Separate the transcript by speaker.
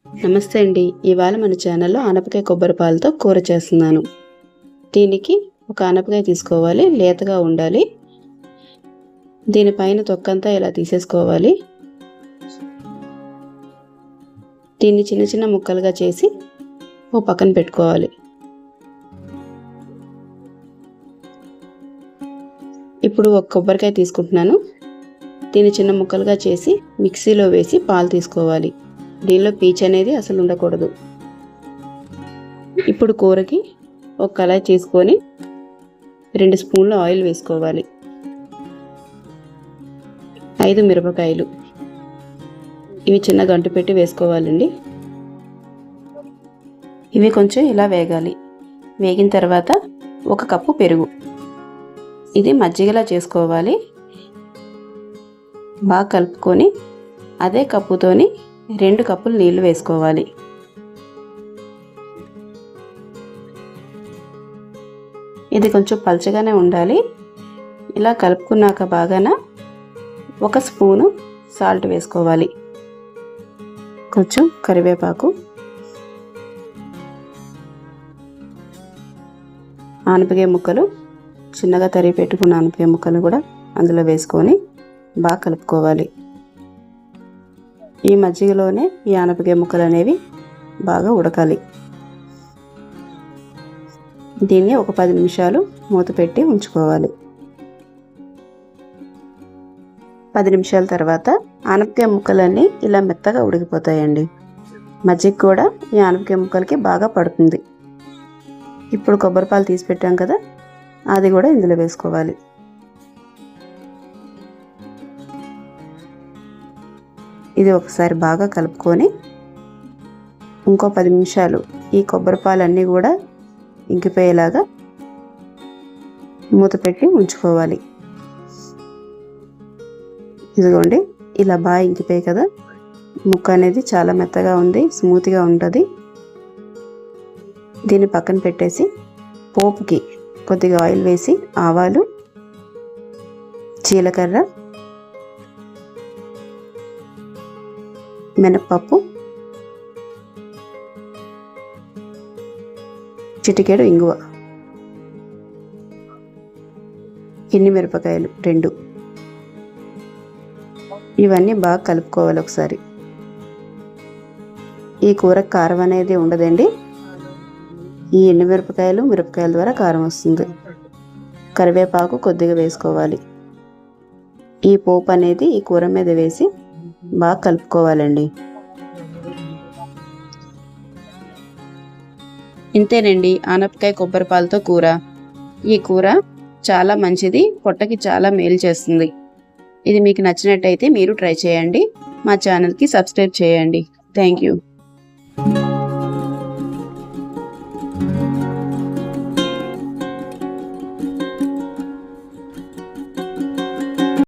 Speaker 1: నమస్తే అండి. ఇవాళ మన ఛానల్లో ఆనపకాయ కొబ్బరి పాలతో కూర చేస్తున్నాను. దీనికి ఒక ఆనపకాయ తీసుకోవాలి, లేతగా ఉండాలి. దీనిపైన తొక్కంతా ఇలా తీసేసుకోవాలి. దీన్ని చిన్న చిన్న ముక్కలుగా చేసి ఓ పక్కన పెట్టుకోవాలి. ఇప్పుడు ఒక కొబ్బరికాయ తీసుకుంటున్నాను. దీన్ని చిన్న ముక్కలుగా చేసి మిక్సీలో వేసి పాలు తీసుకోవాలి. దీనిలో పీచు అనేది అసలు ఉండకూడదు. ఇప్పుడు కూరకి ఒక కళాయి తీసుకొని 2 స్పూన్ల ఆయిల్ వేసుకోవాలి. 5 మిరపకాయలు, ఇవి చిన్న గంటు పెట్టి వేసుకోవాలండి. ఇవి కొంచెం ఇలా వేగాలి. వేగిన తర్వాత 1 కప్పు పెరుగు, ఇది మజ్జిగలా చేసుకోవాలి. బాగా కలుపుకొని అదే కప్పుతోని 2 కప్పులు నీళ్లు వేసుకోవాలి. ఇది కొంచెం పల్చగానే ఉండాలి. ఇలా కలుపుకున్నాక బాగాన 1 స్పూను సాల్ట్ వేసుకోవాలి. కొంచెం కరివేపాకు, ఆనపకాయ ముక్కలు, చిన్నగా తరిగి పెట్టుకున్న ఆనపకాయ ముక్కలు కూడా అందులో వేసుకొని బాగా కలుపుకోవాలి. ఈ మజ్జిగలోనే ఈ ఆనపకాయ ముక్కలు అనేవి బాగా ఉడకాలి. దీన్ని ఒక 10 నిమిషాలు మూత పెట్టి ఉంచుకోవాలి. 10 నిమిషాల తర్వాత ఆనపకాయ ముక్కలన్నీ ఇలా మెత్తగా ఉడికిపోతాయండి. మజ్జిగ కూడా ఈ ఆనపకాయ ముక్కలకి బాగా పడుతుంది. ఇప్పుడు కొబ్బరి పాలు తీసి పెట్టాం కదా, అది కూడా ఇందులో వేసుకోవాలి. ఇది ఒకసారి బాగా కలుపుకొని ఇంకో 10 నిమిషాలు ఈ కొబ్బరి పాలన్నీ కూడా ఇంకిపోయేలాగా మూత పెట్టి ఉంచుకోవాలి. ఇదిగోండి, ఇలా బాగా ఇంకిపోయాయి కదా. ముక్క అనేది చాలా మెత్తగా ఉంది, స్మూత్గా ఉంటుంది. దీన్ని పక్కన పెట్టేసి పోపుకి కొద్దిగా ఆయిల్ వేసి ఆవాలు, జీలకర్ర, మినప్పప్పు, చిటికెడు ఇంగువ, ఎన్ని మిరపకాయలు 2, ఇవన్నీ బాగా కలుపుకోవాలి ఒకసారి. ఈ కూర కారం అనేది ఉండదండి. ఈ ఎండుమిరపకాయలు, మిరపకాయల ద్వారా కారం వస్తుంది. కరివేపాకు కొద్దిగా వేసుకోవాలి. ఈ పోపు అనేది ఈ కూర మీద వేసి బాగా కలుపుకోవాలండి. ఇంతేనండి ఆనపకాయ కొబ్బరి పాలతో కూర. ఈ కూర చాలా మంచిది, పొట్టకి చాలా మేలు చేస్తుంది. ఇది మీకు నచ్చినట్టయితే మీరు ట్రై చేయండి. మా ఛానల్కి సబ్స్క్రైబ్ చేయండి. Thank you.